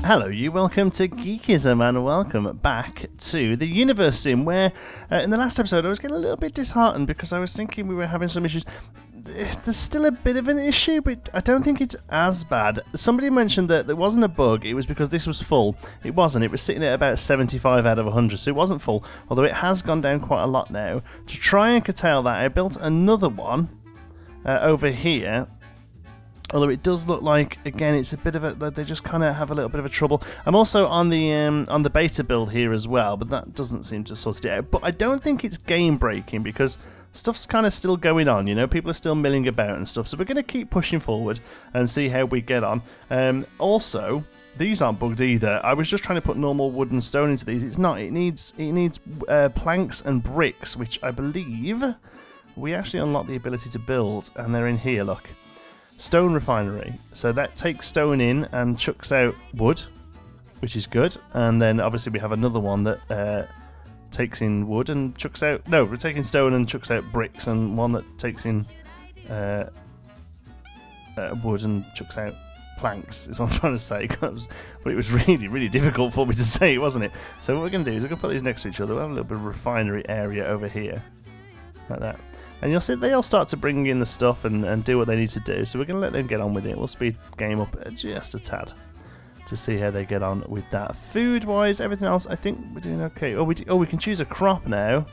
Hello you, welcome to Geekism and welcome back to the Universim, where in the last episode I was getting a little bit disheartened because I was thinking we were having some issues. There's still a bit of an issue, but I don't think it's as bad. Somebody mentioned that there wasn't a bug, it was because this was full. It wasn't, it was sitting at about 75 out of 100, so it wasn't full, although it has gone down quite a lot now. To try and curtail that, I built another one over here. Although it does look like, again, it's a bit of a, they just kind of have a little bit of a trouble. I'm also on the beta build here as well, but that doesn't seem to sort it out. But I don't think it's game breaking because stuff's kind of still going on, you know, people are still milling about and stuff. So we're going to keep pushing forward and see how we get on. Also, these aren't bugged either. I was just trying to put normal wood and stone into these. It's not. It needs planks and bricks, which I believe we actually unlock the ability to build, and they're in here. Look. Stone refinery, so that takes stone in and chucks out wood, which is good. And then obviously we have another one that takes in wood and chucks out, no, we're taking stone and chucks out bricks, and one that takes in wood and chucks out planks is what I'm trying to say, but it was really difficult for me to say, wasn't it? So what we're going to do is we're going to put these next to each other. We'll have a little bit of refinery area over here, like that. And you'll see they all start to bring in the stuff and do what they need to do. So we're going to let them get on with it. We'll speed game up just a tad to see how they get on with that. Food-wise, everything else, I think we're doing okay. Oh, we can choose a crop now.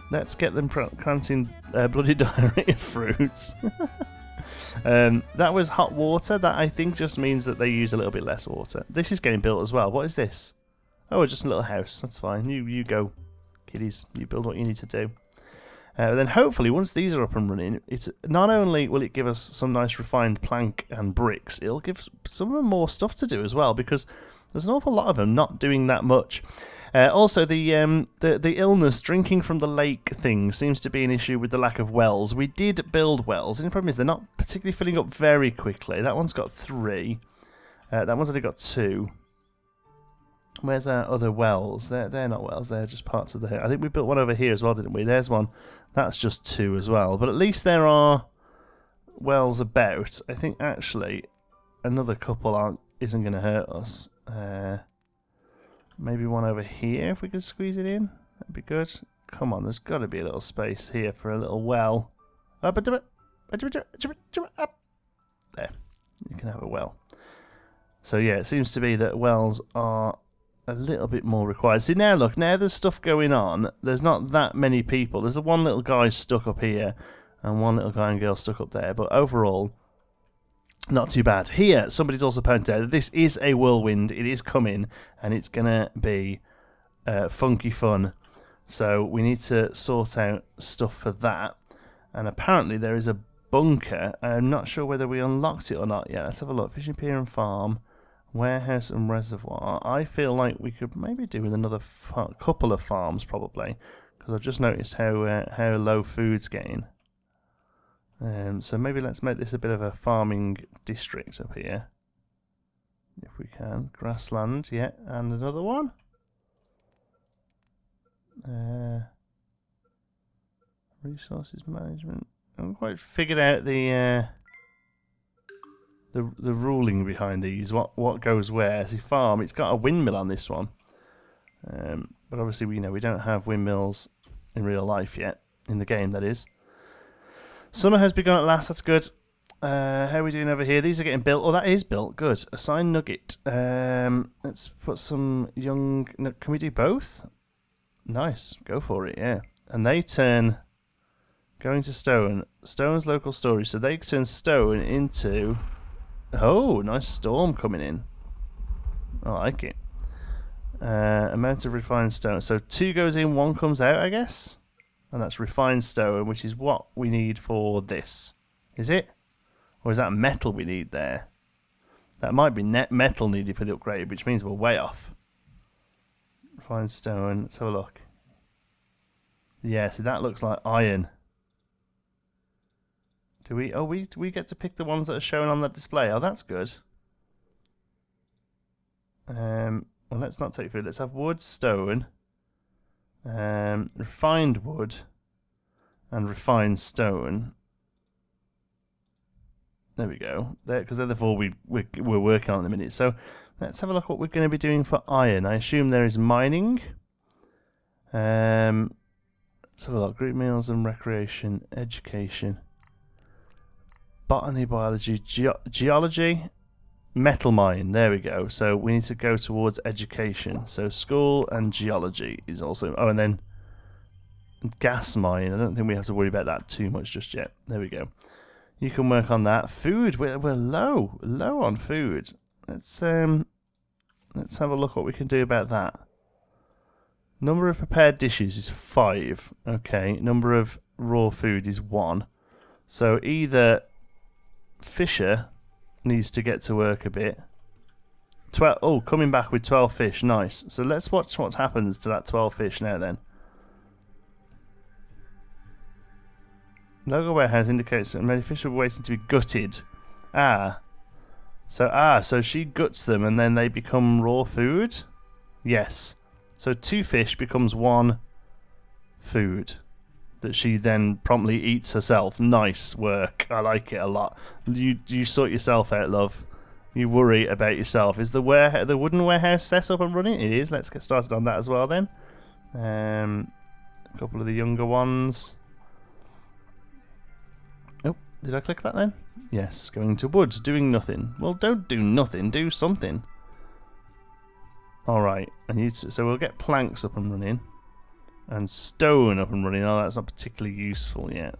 Let's get them planting bloody diarrhea fruits. That was hot water. That I think just means that they use a little bit less water. This is getting built as well. What is this? Oh, just a little house. That's fine. You go, kiddies. You build what you need to do. Then hopefully once these are up and running, it's not only will it give us some nice refined plank and bricks, it'll give some of them more stuff to do as well, because there's an awful lot of them not doing that much. Also, the illness, drinking from the lake thing, seems to be an issue with the lack of wells. We did build wells, and the problem is they're not particularly filling up very quickly. That one's got 3. That one's only got 2. Where's our other wells? They're not wells, they're just parts of the... I think we built one over here as well, didn't we? There's one. That's just 2 as well. But at least there are wells about. I think actually another couple isn't going to hurt us. Maybe one over here if we could squeeze it in. That'd be good. Come on, there's got to be a little space here for a little well. There. You can have a well. So yeah, it seems to be that wells are a little bit more required. See, now look, now there's stuff going on. There's not that many people. There's the one little guy stuck up here and one little guy and girl stuck up there. But overall, not too bad. Here, somebody's also pointed out that this is a whirlwind. It is coming and it's going to be funky fun. So we need to sort out stuff for that. And apparently there is a bunker. I'm not sure whether we unlocked it or not yet. Let's have a look. Fishing pier and farm. Warehouse and reservoir. I feel like we could maybe do with another couple of farms probably, because I've just noticed how low food's getting. So maybe let's make this a bit of a farming district up here, if we can. Grassland, yeah, and another one. Resources management. I haven't quite figured out the ruling behind these, what goes where. See, farm, it's got a windmill on this one, but obviously we don't have windmills in real life yet, in the game that is. Summer has begun at last, that's good. How are we doing over here? These are getting built. Oh, that is built, good. Assign nugget. Let's put some young, can we do both? Nice, go for it, yeah. And they turn, going to stone, stone's local storage, so they turn stone into... Oh, nice storm coming in. I like it. Amount of refined stone. So 2 goes in, 1 comes out, I guess. And that's refined stone, which is what we need for this. Is it? Or is that metal we need there? That might be net metal needed for the upgrade, which means we're way off. Refined stone. Let's have a look. Yeah, see, that looks like iron. Do we? Oh, we get to pick the ones that are shown on the display. Oh, that's good. Well, let's not take food. Let's have wood, stone, refined wood, and refined stone. There we go. Because they're the 4 we're working on at the minute. So let's have a look what we're going to be doing for iron. I assume there is mining. Let's have a look. Group meals and recreation, education, botany, biology, geology, metal mine. There we go. So we need to go towards education. So school and geology is also... Oh, and then gas mine. I don't think we have to worry about that too much just yet. There we go. You can work on that. Food. We're low on food. Let's have a look what we can do about that. Number of prepared dishes is 5. Okay. Number of raw food is 1. So either Fisher needs to get to work a bit. 12. Oh, coming back with 12 fish. Nice. So let's watch what happens to that 12 fish now then. Logo warehouse indicates that many fish are waiting to be gutted. So she guts them and then they become raw food? Yes. So 2 fish becomes 1 food that she then promptly eats herself. Nice work. I like it a lot. You sort yourself out, love. You worry about yourself. Is the wooden warehouse set up and running? It is. Let's get started on that as well then. A couple of the younger ones. Oh, did I click that then? Yes, going to woods, doing nothing. Well, don't do nothing. Do something. Alright, so we'll get planks up and running. And stone up and running. Oh, that's not particularly useful yet.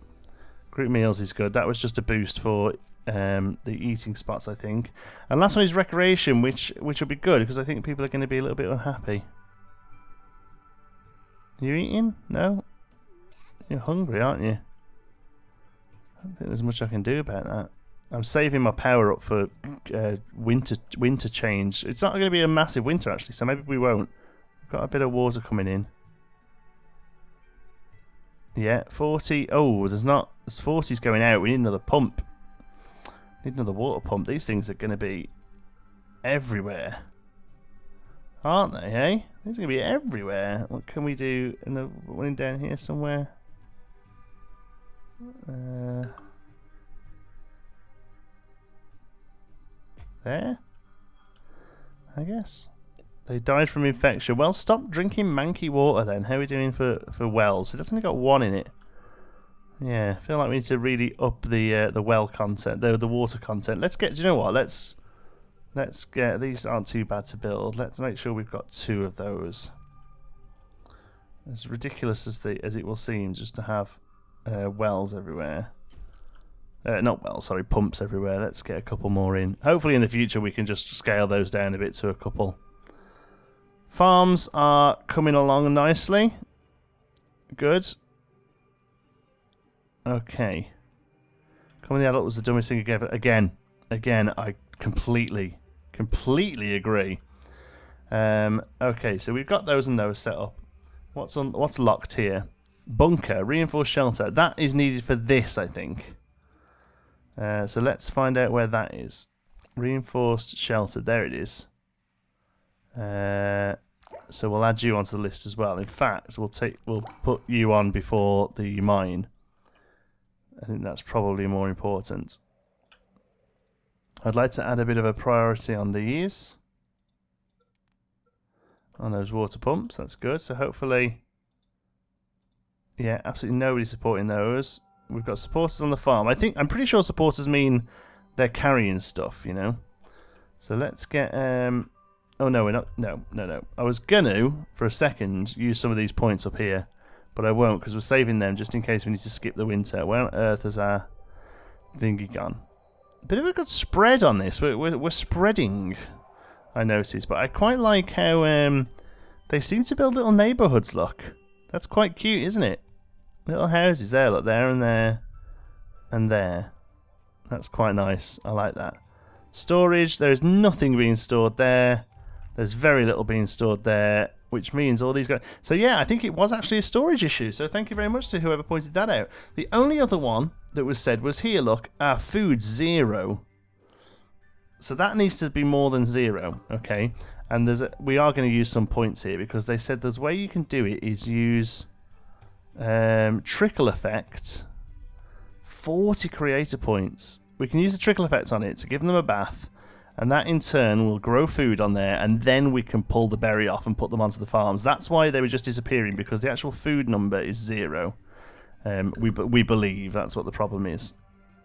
Group meals is good. That was just a boost for the eating spots, I think. And last one is recreation, which will be good, because I think people are going to be a little bit unhappy. You eating? No? You're hungry, aren't you? I don't think there's much I can do about that. I'm saving my power up for winter change. It's not going to be a massive winter actually, so maybe we won't. We've got a bit of water coming in. Yeah, 40. Oh, there's 40's going out. We need another pump. Need another water pump. These things are going to be everywhere, aren't they? Hey, these are going to be everywhere. What can we do? Another one down here somewhere. There, I guess. They died from infection. Well, stop drinking manky water then. How are we doing for wells? That's only got 1 in it. Yeah, I feel like we need to really up the well content, the water content. Let's get. Do you know what? Let's get. These aren't too bad to build. Let's make sure we've got 2 of those. As ridiculous as it will seem, just to have wells everywhere. Not wells, sorry, pumps everywhere. Let's get a couple more in. Hopefully in the future we can just scale those down a bit to a couple. Farms are coming along nicely. Good. Okay. Coming the adult was the dumbest thing ever. Again, I completely agree. Okay, so we've got those and those set up. What's locked here? Bunker, reinforced shelter. That is needed for this, I think. So let's find out where that is. Reinforced shelter. There it is. So we'll add you onto the list as well. In fact, we'll put you on before the mine. I think that's probably more important. I'd like to add a bit of a priority on these. On those water pumps. That's good. So hopefully... Yeah, absolutely nobody supporting those. We've got supporters on the farm. I'm pretty sure supporters mean they're carrying stuff, you know. So let's get oh no, we're not. No. I was gonna for a second use some of these points up here, but I won't because we're saving them just in case we need to skip the winter. Where on earth is our thingy gone? A bit of a good spread on this. We're spreading, I noticed, but I quite like how they seem to build little neighbourhoods. Look, that's quite cute, isn't it? Little houses there, look, there and there and there. That's quite nice. I like that. Storage, there is nothing being stored there. There's very little being stored there, which means all these guys... So yeah, I think it was actually a storage issue. So thank you very much to whoever pointed that out. The only other one that was said was here, look, our food's 0. So that needs to be more than 0, okay? And we are going to use some points here because they said there's a way you can do it is use... trickle effect, 40 creator points. We can use the trickle effect on it to give them a bath, and that in turn will grow food on there, and then we can pull the berry off and put them onto the farms. That's why they were just disappearing, because the actual food number is 0. We believe that's what the problem is.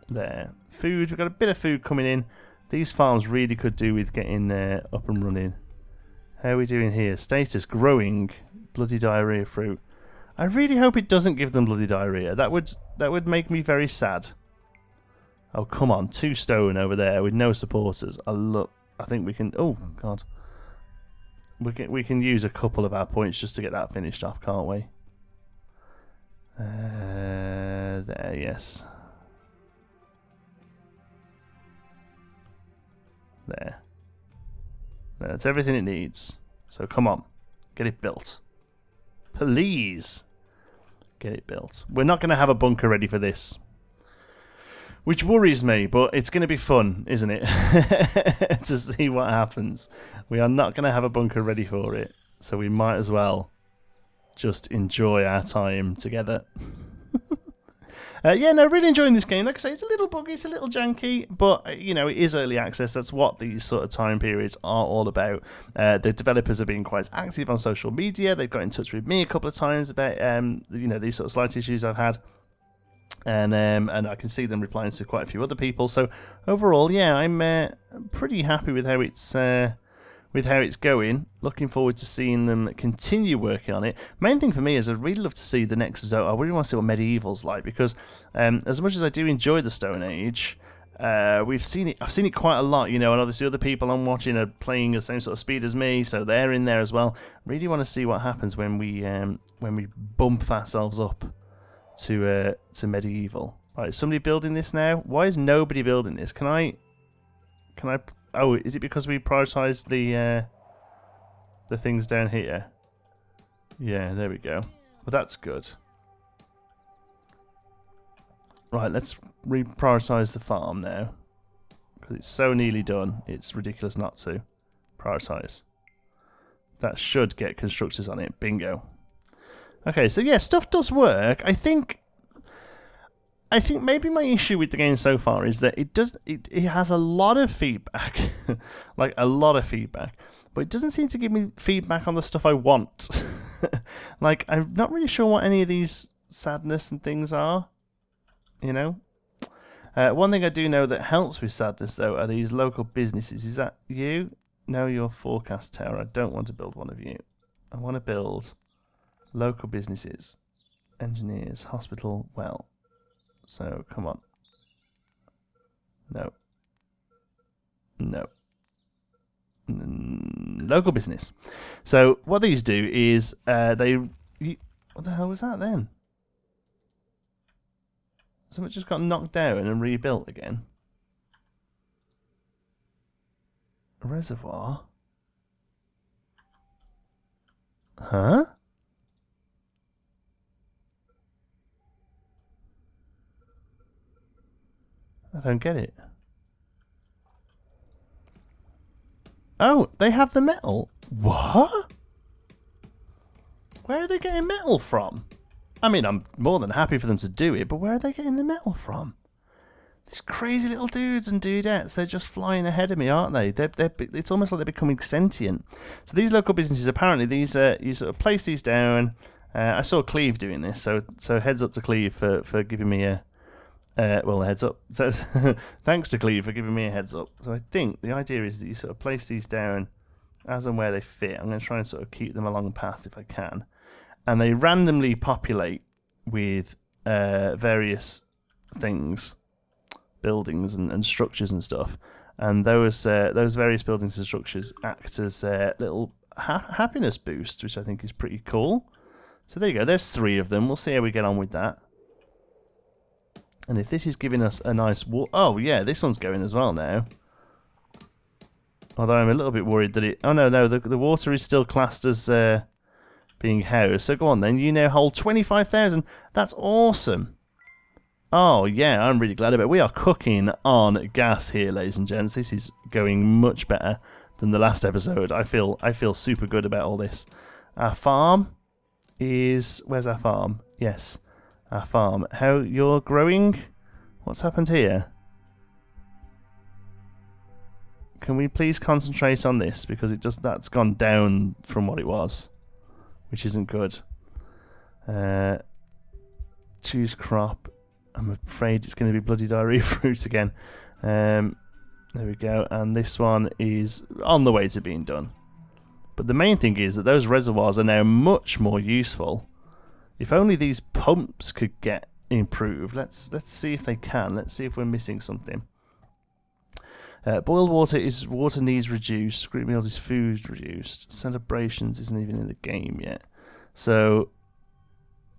There. Food, we've got a bit of food coming in. These farms really could do with getting up and running. How are we doing here? Status, growing, bloody diarrhea fruit. I really hope it doesn't give them bloody diarrhea. That would make me very sad. Oh, come on. 2 stone over there with no supporters. I think we can... Oh, God. We can use a couple of our points just to get that finished off, can't we? There, yes. There. That's everything it needs. So come on. Get it built. Please. Get it built. We're not going to have a bunker ready for this. Which worries me, but it's going to be fun, isn't it? To see what happens. We are not going to have a bunker ready for it. So we might as well just enjoy our time together. Yeah, no, really enjoying this game. Like I say, it's a little buggy, it's a little janky, but, you know, it is early access. That's what these sort of time periods are all about. The developers have been quite active on social media. They've got in touch with me a couple of times about, you know, these sort of slight issues I've had. And I can see them replying to quite a few other people. So overall, yeah, I'm pretty happy with how it's going. Looking forward to seeing them continue working on it. Main thing for me is I'd really love to see the next zone. I really want to see what medieval's like, because as much as I do enjoy the Stone Age, I've seen it quite a lot, you know, and obviously other people I'm watching are playing the same sort of speed as me, so they're in there as well. Really want to see what happens when we bump ourselves up to medieval. Right, somebody building this now? Why is nobody building this? Can I? Oh, is it because we prioritised the things down here? Yeah, there we go. Well, that's good. Right, let's reprioritise the farm now, because it's so nearly done. It's ridiculous not to prioritise. That should get constructors on it. Bingo. Okay, so yeah, stuff does work. I think maybe my issue with the game so far is that it has a lot of feedback, like a lot of feedback, but it doesn't seem to give me feedback on the stuff I want. Like, I'm not really sure what any of these sadness and things are, you know? One thing I do know that helps with sadness, though, are these local businesses. Is that you? No, your forecast tower. I don't want to build one of you. I want to build local businesses, engineers, hospital, well. So, come on. No. Local business. So, what these do is, what the hell was that then? Something just got knocked down and rebuilt again. A reservoir? Huh? I don't get it. Oh, they have the metal. What? Where are they getting metal from? I mean, I'm more than happy for them to do it, but where are they getting the metal from? These crazy little dudes and dudettes, they're just flying ahead of me, aren't they? It's almost like they're becoming sentient. So these local businesses, apparently, these you sort of place these down. I saw Cleve doing this, so heads up to Cleve for giving me a... well, a heads up. So thanks to Cleve for giving me a heads up. So I think the idea is that you sort of place these down as and where they fit. I'm going to try and sort of keep them along the path if I can. And they randomly populate with various things, buildings and structures and stuff. And those various buildings and structures act as little happiness boosts, which I think is pretty cool. So there you go. There's 3 of them. We'll see how we get on with that. And if this is giving us a nice... Oh, yeah, this one's going as well now. Although I'm a little bit worried that it... Oh, no, the water is still classed as being housed. So go on then. You now hold 25,000. That's awesome. Oh, yeah, I'm really glad about it. We are cooking on gas here, ladies and gents. This is going much better than the last episode. I feel super good about all this. Our farm is... Where's our farm? Yes. Our farm. How you're growing? What's happened here? Can we please concentrate on this? Because that's gone down from what it was, which isn't good. Choose crop. I'm afraid it's going to be bloody diarrhea fruit again. There we go. And this one is on the way to being done. But the main thing is that those reservoirs are now much more useful. If only these pumps could get improved. Let's see if they can. Let's see if we're missing something. Boiled water is water needs reduced. Script meals is food reduced. Celebrations isn't even in the game yet. So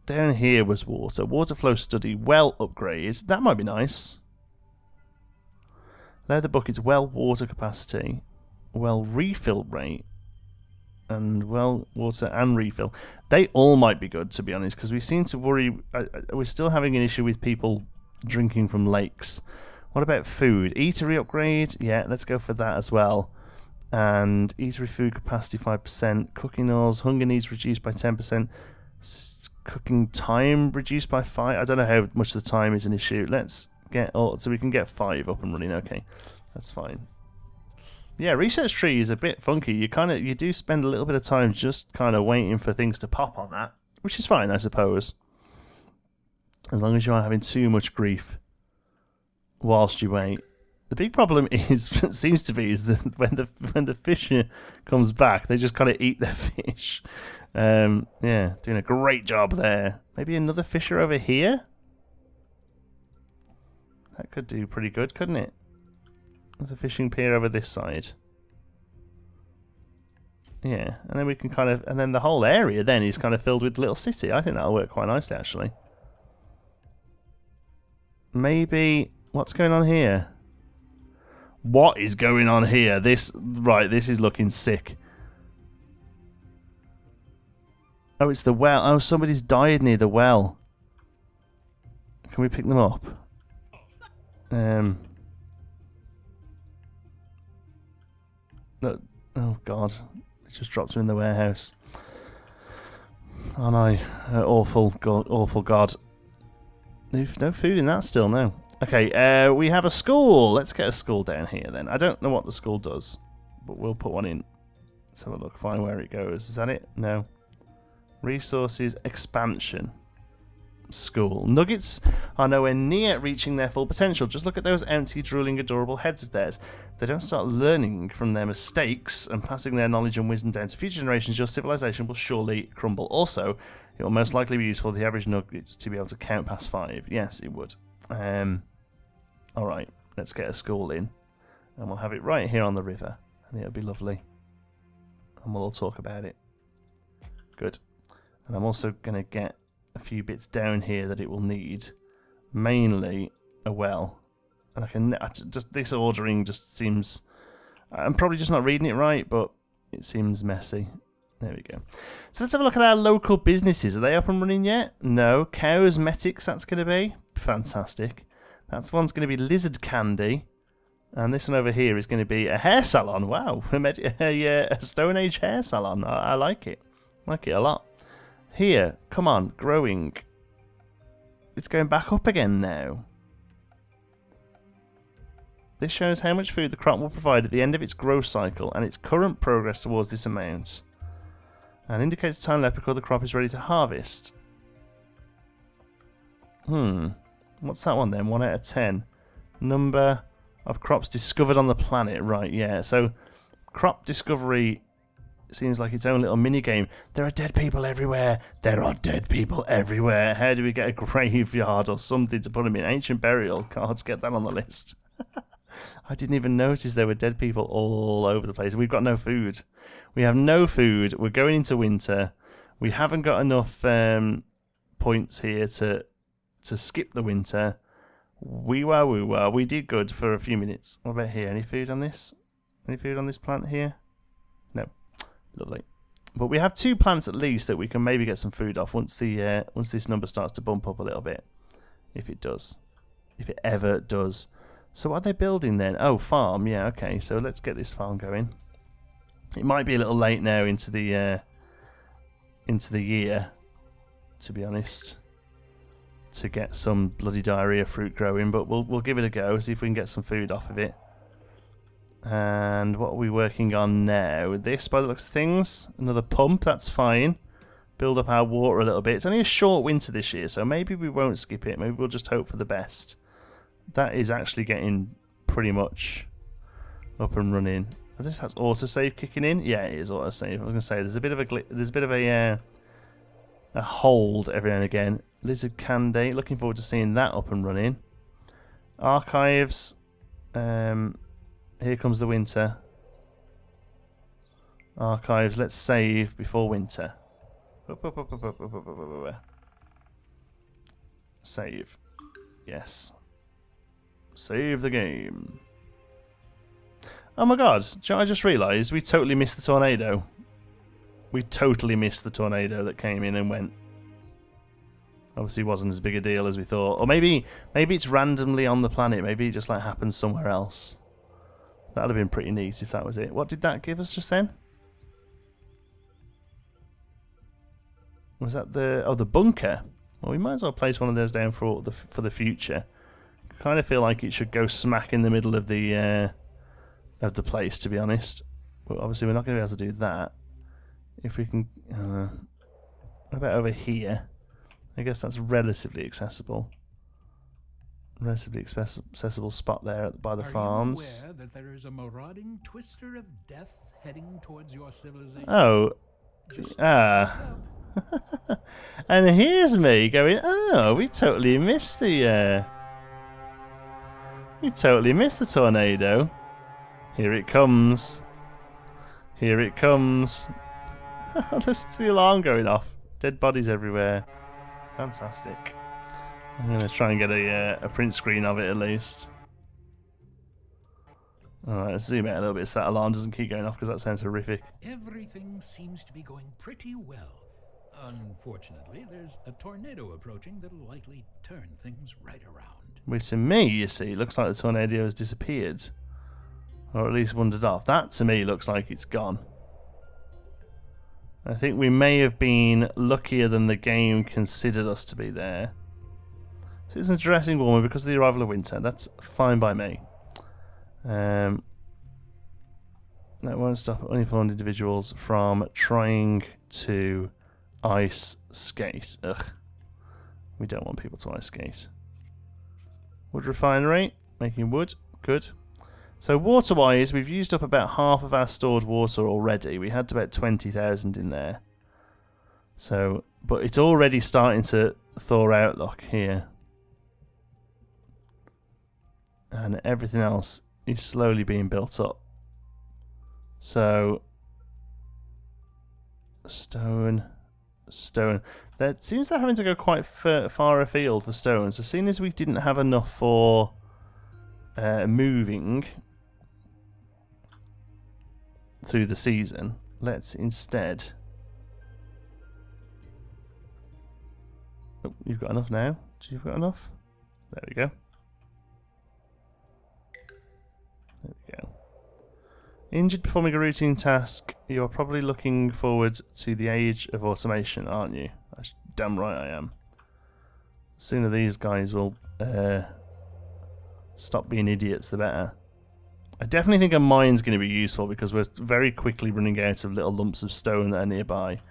down here was water. Water flow study. Well upgrade. That might be nice. Leather buckets. Well water capacity. Well refill rate. And well water and refill. They all might be good, to be honest, because we seem to worry. We're still having an issue with people drinking from lakes. What about food? Eatery upgrade? Yeah, let's go for that as well. And eatery food capacity 5%. Cooking oils. Hunger needs reduced by 10%. Cooking time reduced by 5%. I don't know how much the time is an issue. Let's get all, so we can get 5 up and running. Okay, that's fine. Yeah, research tree is a bit funky. You do spend a little bit of time just kind of waiting for things to pop on that, which is fine, I suppose, as long as you aren't having too much grief whilst you wait. The big problem is seems to be is that when the fisher comes back, they just kind of eat their fish. Yeah, doing a great job there. Maybe another fisher over here. That could do pretty good, couldn't it? There's a fishing pier over this side. Yeah, and then we can kind of, and then the whole area then is kind of filled with little city. I think that'll work quite nicely, actually. Maybe, what's going on here? What is going on here? This is looking sick. Oh, it's the well. Oh, somebody's died near the well. Can we pick them up? No, oh God, it just dropped them in the warehouse. Oh no, awful God. No food in that still, no. Okay, we have a school. Let's get a school down here then. I don't know what the school does, but we'll put one in. Let's have a look, find where it goes. Is that it? No. Resources, expansion. School. Nuggets are nowhere near reaching their full potential. Just look at those empty, drooling, adorable heads of theirs. If they don't start learning from their mistakes and passing their knowledge and wisdom down to future generations, your civilization will surely crumble. Also, it will most likely be useful for the average nuggets to be able to count past 5. Yes, it would. Alright, let's get a school in. And we'll have it right here on the river. And it'll be lovely. And we'll all talk about it. Good. And I'm also going to get a few bits down here that it will need. Mainly a well. And this ordering just seems... I'm probably just not reading it right, but it seems messy. There we go. So let's have a look at our local businesses. Are they up and running yet? No. Cosmetics, that's going to be fantastic. That one's going to be Lizard Candy. And this one over here is going to be a hair salon. Wow. A Stone Age hair salon. I like it. I like it a lot. Here, come on, growing. It's going back up again now. This shows how much food the crop will provide at the end of its growth cycle and its current progress towards this amount. And indicates the time left before the crop is ready to harvest. What's that one then? 1 out of 10. Number of crops discovered on the planet. Right, yeah. So, crop discovery... seems like its own little mini game. There are dead people everywhere. There are dead people everywhere. How do we get a graveyard or something to put them in? Ancient burial cards, get that on the list. I didn't even notice there were dead people all over the place. We've got no food. We have no food. We're going into winter. We haven't got enough points here to skip the winter. We did good for a few minutes. What about here? Any food on this? Any food on this plant here? No. Lovely. But we have 2 plants at least that we can maybe get some food off once this number starts to bump up a little bit. If it does. If it ever does. So what are they building then? Oh, farm. Yeah, okay. So let's get this farm going. It might be a little late now into the year, to be honest, to get some bloody diarrhea fruit growing, but we'll give it a go, see if we can get some food off of it. And what are we working on now? This, by the looks of things, another pump, that's fine. Build up our water a little bit. It's only a short winter this year, so maybe we won't skip it. Maybe we'll just hope for the best. That is actually getting pretty much up and running. I don't know if that's autosave kicking in. Yeah, it is autosave. I was going to say there's a bit of a hold every now and again. Lizard Candy, looking forward to seeing that up and running. Archives. Here comes the winter. Archives, let's save before winter. Save. Yes. Save the game. Oh my god, do you know what I just realised? We totally missed the tornado. We totally missed the tornado that came in and went. Obviously it wasn't as big a deal as we thought. Or maybe it's randomly on the planet. Maybe it just like happens somewhere else. That would have been pretty neat if that was it. What did that give us just then? Was that the bunker? Well, we might as well place one of those down for the future. I kind of feel like it should go smack in the middle of the place, to be honest. But obviously we're not going to be able to do that. If we can, what about over here? I guess that's relatively accessible. Relatively accessible spot there by the farms. Are you aware that there is a marauding twister of death heading towards your civilization? Oh, and here's me going, oh, we totally missed the tornado. Here it comes. Here it comes. Listen to the alarm going off. Dead bodies everywhere. Fantastic. I'm going to try and get a print screen of it at least. Alright, let's zoom out a little bit so that alarm doesn't keep going off because that sounds horrific. Everything seems to be going pretty well. Unfortunately, there's a tornado approaching that'll likely turn things right around. Well, to me, you see, looks like the tornado has disappeared. Or at least wandered off. That, to me, looks like it's gone. I think we may have been luckier than the game considered us to be there. Citizens dressing warmer because of the arrival of winter. That's fine by me. That won't stop uninformed individuals from trying to ice skate. Ugh. We don't want people to ice skate. Wood refinery. Making wood. Good. So water-wise, we've used up about half of our stored water already. We had about 20,000 in there. So, but it's already starting to thaw out, look, here. And everything else is slowly being built up. So, stone. That seems to having to go quite far afield for stone. So, seeing as we didn't have enough for moving through the season, let's instead... Oh, you've got enough now? You've got enough? There we go. There we go. Injured performing a routine task. You are probably looking forward to the age of automation, aren't you? Damn right I am. Sooner these guys will stop being idiots, the better. I definitely think a mine's going to be useful because we're very quickly running out of little lumps of stone that are nearby.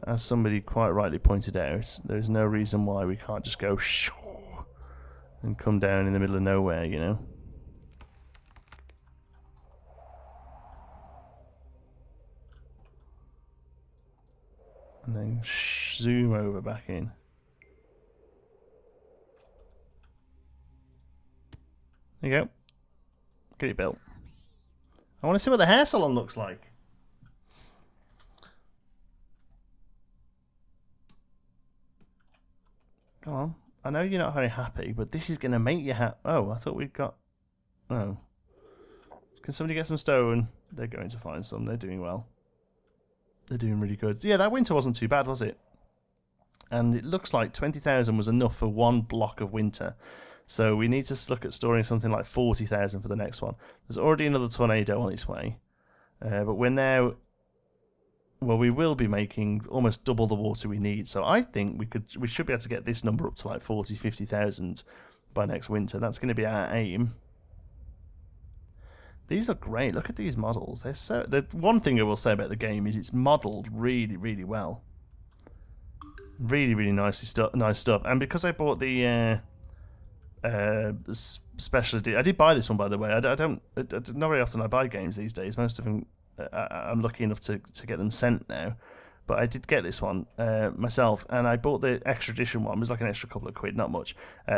As somebody quite rightly pointed out, there's no reason why we can't just go shoo and come down in the middle of nowhere, you know? And then zoom over back in. There you go. Get it built. I want to see what the hair salon looks like. Come on. I know you're not very happy, but this is going to make you happy. Oh, I thought we'd got... Oh. Can somebody get some stone? They're going to find some. They're doing well. They're doing really good. Yeah, that winter wasn't too bad, was it? And it looks like 20,000 was enough for one block of winter. So we need to look at storing something like 40,000 for the next one. There's already another tornado on its way. But we're now... Well, we will be making almost double the water we need. So I think we should be able to get this number up to like 40,000, 50,000 by next winter. That's going to be our aim. These are great. Look at these models. They're so. The one thing I will say about the game is it's modelled really, really well. Really, really nice stuff. And because I bought the special edition, I did buy this one by the way. I don't not very often I buy games these days. Most of them I'm lucky enough to get them sent now. But I did get this one myself, and I bought the extra edition one. It was like an extra couple of quid, not much.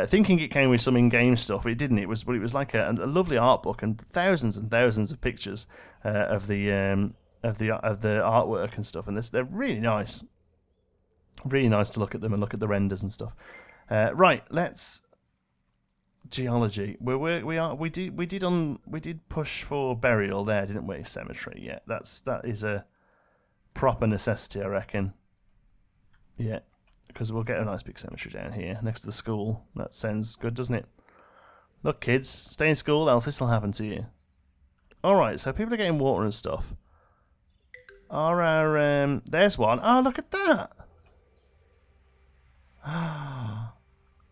Thinking it came with some in-game stuff, but it didn't. It was like a lovely art book and thousands of pictures of the artwork and stuff. And they're really nice, really nice to look at them and look at the renders and stuff. Right, let's geology. We did push for burial there, didn't we? Cemetery. Yeah, that is a proper necessity, I reckon. Yeah, because we'll get a nice big cemetery down here next to the school. That sounds good, doesn't it? Look, kids, stay in school, else this will happen to you. Alright, so people are getting water and stuff. There's one. Oh, look at that!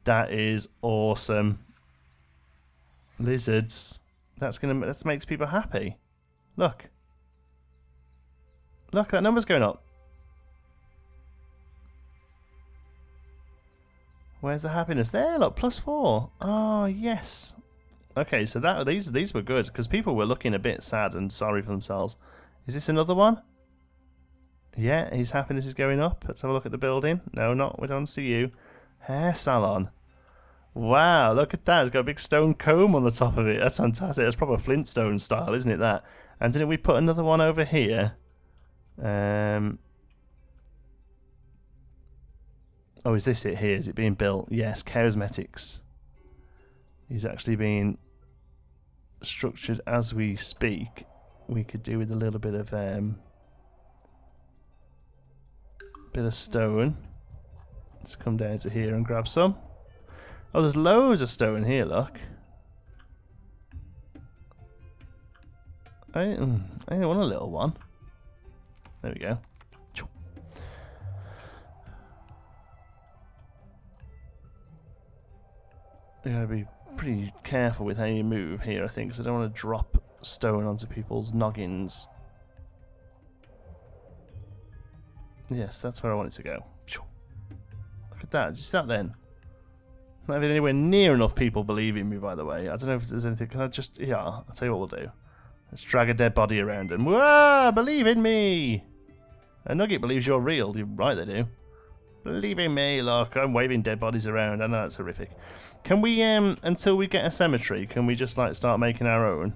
That is awesome. Lizards. That makes people happy. Look. Look, that number's going up. Where's the happiness? There, look, +4. Oh, yes. Okay, so these were good, because people were looking a bit sad and sorry for themselves. Is this another one? Yeah, his happiness is going up. Let's have a look at the building. No, we don't see you. Hair salon. Wow, look at that. It's got a big stone comb on the top of it. That's fantastic. That's proper Flintstone style, isn't it, that? And didn't we put another one over here? Oh, is this it here? Is it being built? Yes, cosmetics. He's actually being structured as we speak. We could do with a little bit of stone. Let's come down to here and grab some. Oh, there's loads of stone here, look. I don't want a little one. There we go. You gotta be pretty careful with how you move here, I think, because I don't want to drop stone onto people's noggins. Yes, that's where I want it to go. Look at that. Did you see that then? Not having anywhere near enough people believing me, by the way. I don't know if there's anything. Can I just... Yeah, I'll tell you what we'll do. Let's drag a dead body around them. Whoa! Believe in me! A nugget believes you're real. You're right, they do. Believe in me, look. I'm waving dead bodies around. I know that's horrific. Can we, until we get a cemetery, can we just, like, start making our own?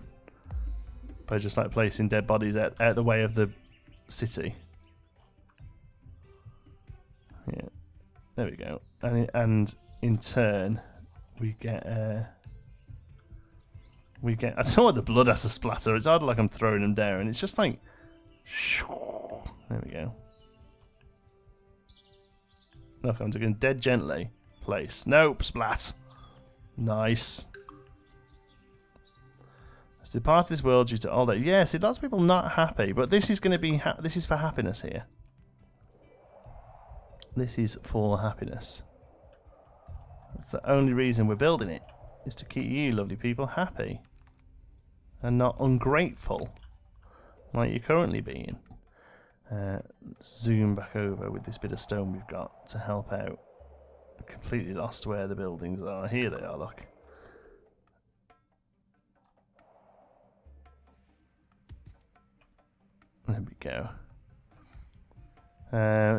By just, like, placing dead bodies out the way of the city. Yeah. There we go. And in turn, we get... I don't know what the blood has to splatter. It's hard like I'm throwing them down. It's just like... There we go. Look, I'm doing dead gently. Place. Nope, splat. Nice. Let's depart this world due to old age. Yes, it lots of people not happy, but this is going to be... this is for happiness here. This is for happiness. That's the only reason we're building it. Is to keep you, lovely people, happy. And not ungrateful. Like you're currently being. Zoom back over with this bit of stone we've got to help out. I completely lost where the buildings are. Here they are, look. There we go.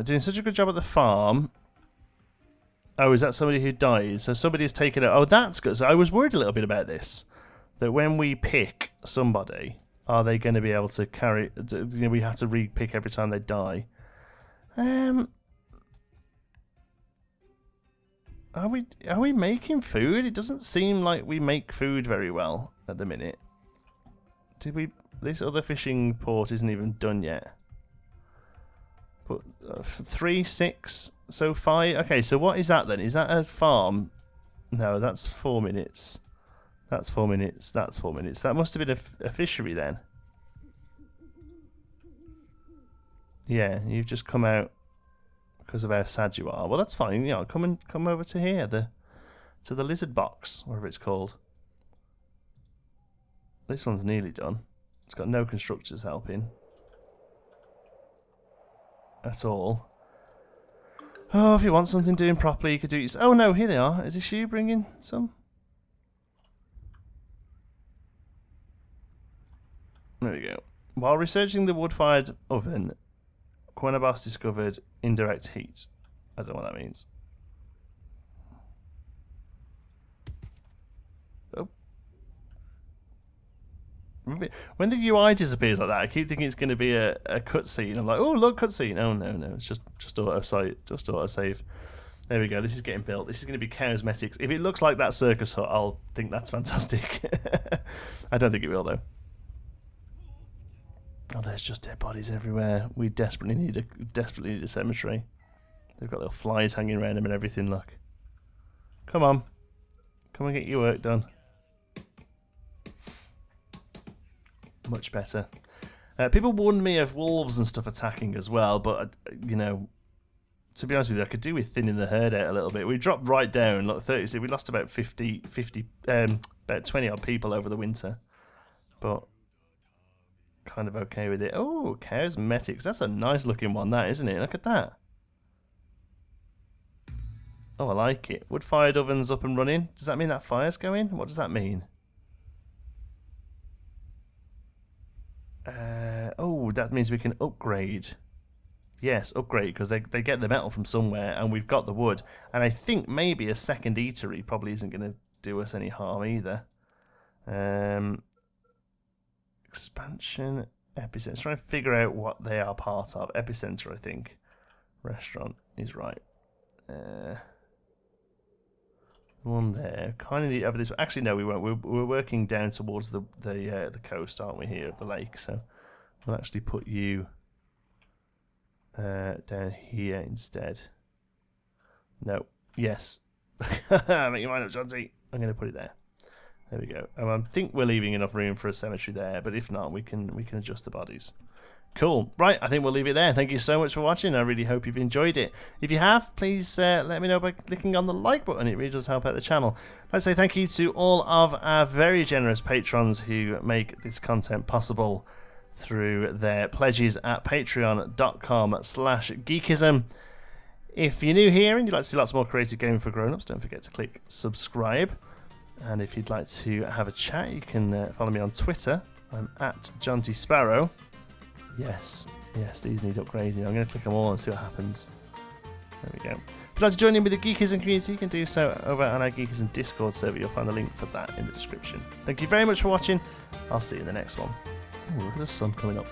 Doing such a good job at the farm. Oh, is that somebody who died? So somebody's taken it. Oh, that's good. So I was worried a little bit about this. That when we pick somebody, are they going to be able to carry... You know, we have to re-pick every time they die. Are we making food? It doesn't seem like we make food very well at the minute. Did we... This other fishing port isn't even done yet. But 3, 6, so 5. Okay, so what is that then? Is that a farm? No, that's 4 minutes. That's 4 minutes. That's 4 minutes. That must have been a fishery then. Yeah, you've just come out because of how sad you are. Well, that's fine. You know, come over to here. The to the lizard box, whatever it's called. This one's nearly done. It's got no constructors helping at all. Oh, if you want something doing properly, you could do it. Oh no, here they are. Is this you bringing some? There we go. While researching the wood-fired oven, Quenabas discovered indirect heat. I don't know what that means. Oh. When the UI disappears like that, I keep thinking it's going to be a cutscene. I'm like, oh, look, cutscene. Oh, no. It's just auto-save. There we go. This is getting built. This is going to be charismatic. If it looks like that circus hut, I'll think that's fantastic. I don't think it will, though. Oh, there's just dead bodies everywhere. We desperately need a cemetery. They've got little flies hanging around them and everything. Look, come on, and get your work done. Much better. People warned me of wolves and stuff attacking as well, but you know, to be honest with you, I could do with thinning the herd out a little bit. We dropped right down, like 30. So we lost about 50, about 20 odd people over the winter, but kind of okay with it. Oh, charismatics. That's a nice looking one, that, isn't it? Look at that. Oh, I like it. Wood-fired ovens up and running. Does that mean that fire's going? What does that mean? Oh, that means we can upgrade. Yes, upgrade, because they get the metal from somewhere, and we've got the wood. And I think maybe a second eatery probably isn't going to do us any harm either. Expansion, epicenter. Trying to figure out what they are part of. Epicenter, I think. Restaurant is right. One there. Kind of need over this. Actually, no, we won't. We're working down towards the coast, aren't we? Here of the lake. So we'll actually put you down here instead. No. Yes. Make your mind up, Johnsy. I'm going to put it there. There we go. I think we're leaving enough room for a cemetery there, but if not, we can adjust the bodies. Cool. Right, I think we'll leave it there. Thank you so much for watching. I really hope you've enjoyed it. If you have, please let me know by clicking on the like button. It really does help out the channel. I'd like to say thank you to all of our very generous patrons who make this content possible through their pledges at patreon.com/geekism. If you're new here and you'd like to see lots more creative gaming for grown-ups, don't forget to click subscribe. And if you'd like to have a chat, you can follow me on Twitter. I'm at John T. Sparrow. Yes, these need upgrading. I'm going to click them all and see what happens. There we go. If you'd like to join in with the Geekism community, you can do so over on our Geekism Discord server. You'll find the link for that in the description. Thank you very much for watching. I'll see you in the next one. Ooh, look at the sun coming up.